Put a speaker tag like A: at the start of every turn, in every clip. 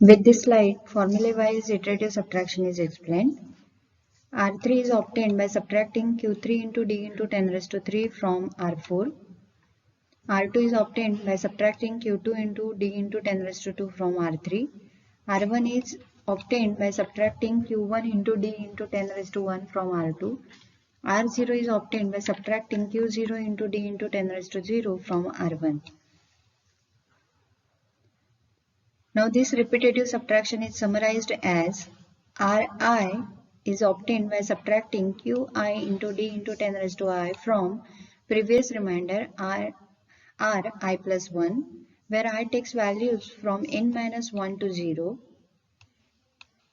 A: With this slide, formula-wise iterative subtraction is explained. R3 is obtained by subtracting Q3 into D into 10 raised to 3 from R4. R2 is obtained by subtracting Q2 into D into 10 raised to 2 from R3. R1 is obtained by subtracting Q1 into D into 10 raised to 1 from R2. R0 is obtained by subtracting Q0 into D into 10 raised to 0 from R1. Now this repetitive subtraction is summarized as Ri is obtained by subtracting Qi into D into 10 raised to I from previous remainder Ri plus 1, where I takes values from n minus 1 to 0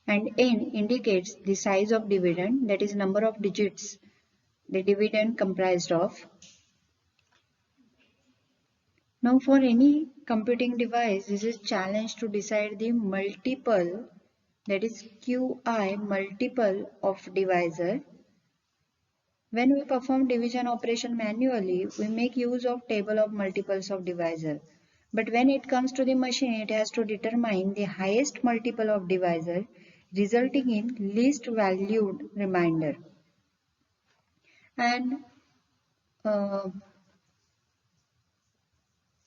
A: and n indicates the size of dividend, that is number of digits the dividend comprised of. Now for any computing device, this is challenge to decide the multiple, that is Qi multiple of divisor. When we perform division operation manually, we make use of table of multiples of divisor. But when it comes to the machine, it has to determine the highest multiple of divisor, resulting in least valued remainder. And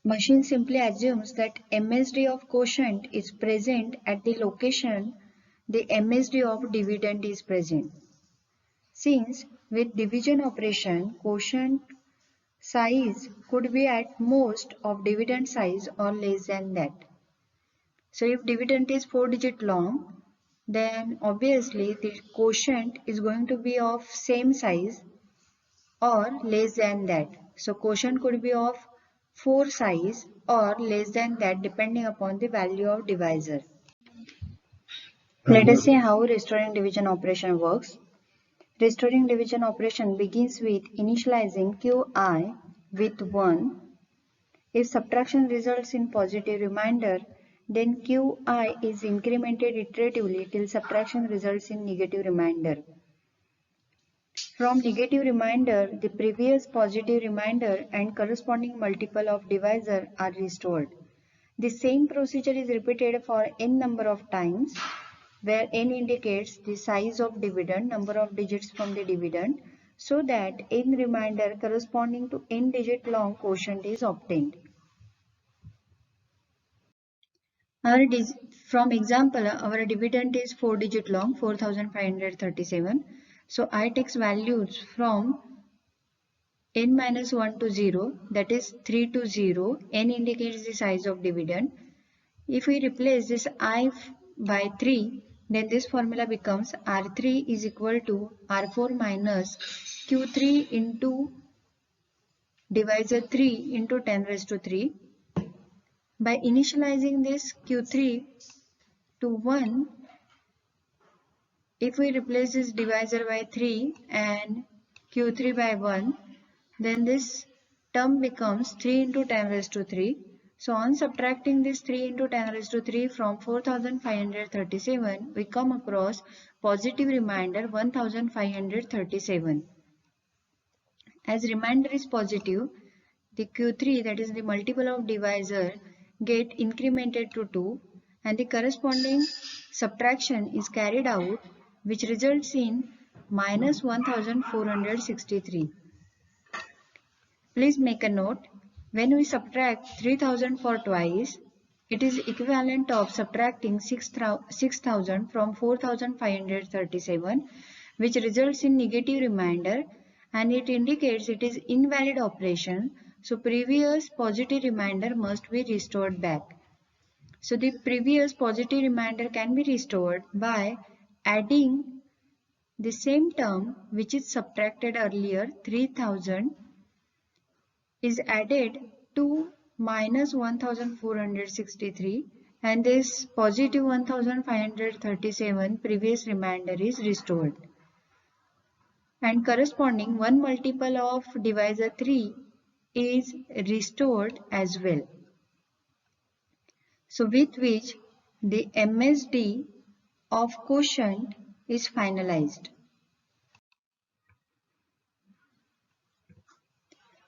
A: machine simply assumes that MSD of quotient is present at the location the MSD of dividend is present. Since with division operation, quotient size could be at most of dividend size or less than that. So if dividend is 4-digit long, then obviously the quotient is going to be of same size or less than that. So quotient could be of 4 size or less than that depending upon the value of divisor. Let us see how restoring division operation works. Restoring division operation begins with initializing Qi with 1. If subtraction results in positive remainder, then Qi is incremented iteratively till subtraction results in negative remainder. From negative remainder, the previous positive remainder and corresponding multiple of divisor are restored. The same procedure is repeated for n number of times, where n indicates the size of dividend, number of digits from the dividend, so that n remainder corresponding to n digit long quotient is obtained. From example, our dividend is 4-digit long, 4537. So I takes values from n minus 1 to 0, that is 3 to 0. N indicates the size of dividend. If we replace this I by 3, then this formula becomes R3 is equal to R4 minus Q3 into divisor 3 into 10 raised to 3. By initializing this Q3 to 1, if we replace this divisor by 3 and Q3 by 1, then this term becomes 3 into 10 raised to 3. So on subtracting this 3 into 10 raised to 3 from 4537, we come across positive remainder 1537. As remainder is positive, the Q3, that is the multiple of divisor, get incremented to 2 and the corresponding subtraction is carried out, which results in minus 1463. Please make a note, when we subtract 3000 for twice, it is equivalent of subtracting 6000 from 4537, which results in negative remainder, and it indicates it is invalid operation. So previous positive remainder must be restored back. So the previous positive remainder can be restored by adding the same term which is subtracted earlier, 3000 is added to minus 1463, and this positive 1537 previous remainder is restored. And corresponding one multiple of divisor 3 is restored as well. So with which the MSD of quotient is finalized.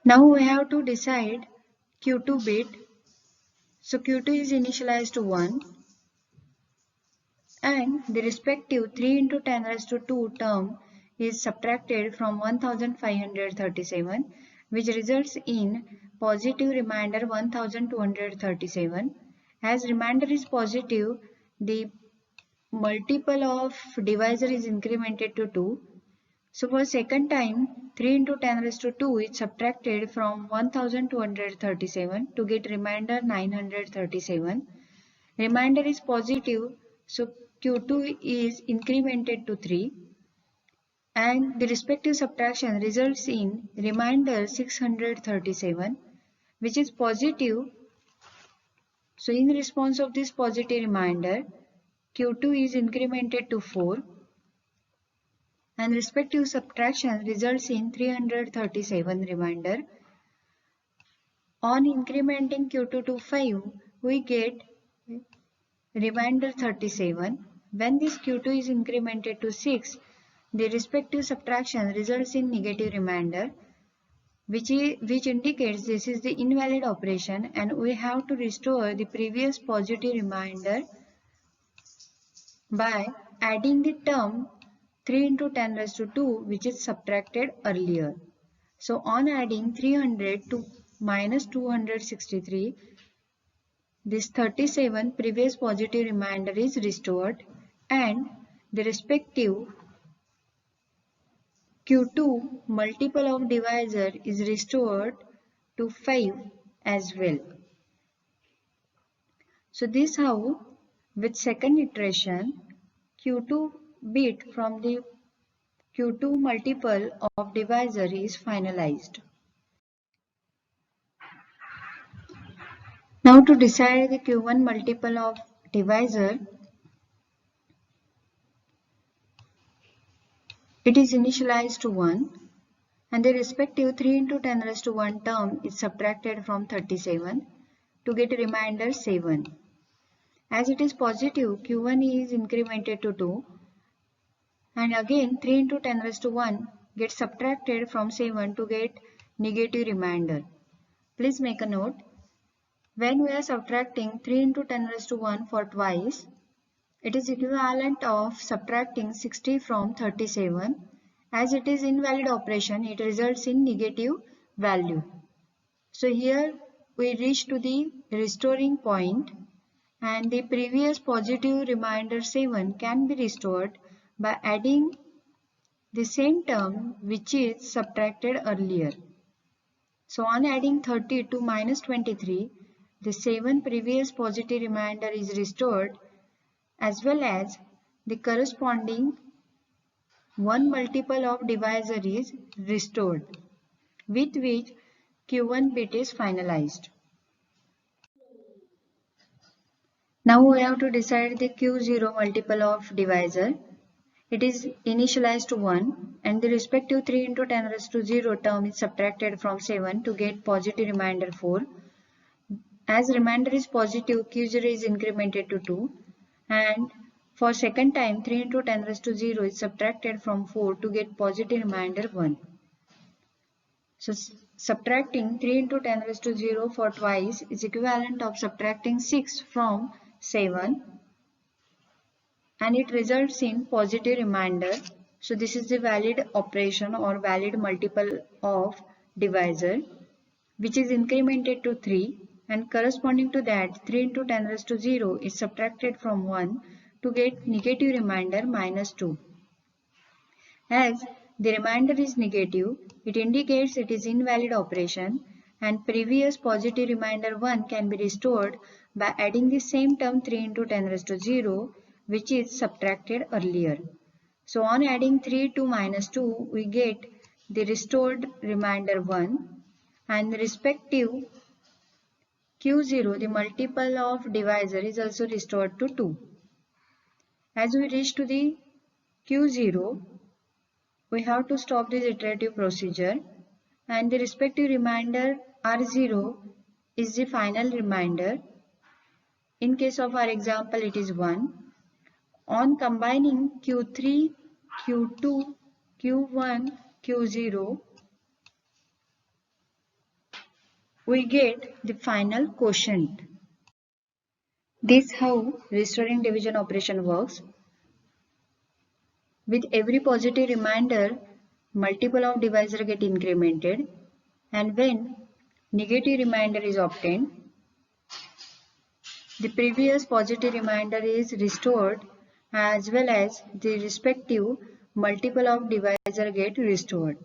A: Now we have to decide Q2 bit. So Q2 is initialized to 1. and the respective 3 into 10 raised to 2 term is subtracted from 1537, which results in positive remainder 1237. As remainder is positive, the multiple of divisor is incremented to 2. So for second time, 3 into 10 raised to 2 is subtracted from 1237 to get remainder 937. Remainder is positive, so Q2 is incremented to 3 and the respective subtraction results in remainder 637, which is positive. So in response of this positive remainder, Q2 is incremented to 4 and respective subtraction results in 337 remainder. On incrementing Q2 to 5, we get remainder 37. When this Q2 is incremented to 6, the respective subtraction results in negative remainder, which indicates this is the invalid operation and we have to restore the previous positive remainder by adding the term 3 into 10 raised to 2 which is subtracted earlier. So on adding 300 to minus 263, this 37 previous positive remainder is restored and the respective Q2 multiple of divisor is restored to 5 as well. So this how with second iteration Q2 bit from the Q2 multiple of divisor is finalized. Now to decide the Q1 multiple of divisor, it is initialized to 1 and the respective 3 into 10 raised to 1 term is subtracted from 37 to get a remainder 7. As it is positive, Q1 is incremented to 2 and again 3 into 10 raised to 1 gets subtracted from 7 to get negative remainder. Please make a note, when we are subtracting 3 into 10 raised to 1 for twice, it is equivalent of subtracting 60 from 37. As it is invalid operation, it results in negative value. So here we reach to the restoring point and the previous positive remainder 7 can be restored by adding the same term which is subtracted earlier. So on adding 30 to minus 23, the 7 previous positive remainder is restored as well as the corresponding 1 multiple of divisor is restored, with which Q1 bit is finalized. Now we have to decide the Q0 multiple of divisor. It is initialized to 1 and the respective 3 into 10 raised to 0 term is subtracted from 7 to get positive remainder 4. As remainder is positive, Q0 is incremented to 2 and for second time 3 into 10 raised to 0 is subtracted from 4 to get positive remainder 1. So subtracting 3 into 10 raised to 0 for twice is equivalent of subtracting 6 from 7 and it results in positive remainder. So this is the valid operation or valid multiple of divisor which is incremented to 3 and corresponding to that 3 into 10 raised to 0 is subtracted from 1 to get negative remainder minus 2. As the remainder is negative, it indicates it is invalid operation and previous positive remainder 1 can be restored by adding the same term 3 into 10 raised to 0 which is subtracted earlier. So on adding 3 to minus 2, we get the restored remainder 1 and the respective Q0, the multiple of divisor, is also restored to 2. As we reach to the Q0, we have to stop this iterative procedure and the respective remainder R0 is the final remainder. In case of our example, it is 1. On combining Q3, Q2, Q1, Q0, we get the final quotient. This is how restoring division operation works. With every positive remainder, multiple of divisor get incremented, and when negative remainder is obtained, the previous positive remainder is restored as well as the respective multiple of divisor get restored.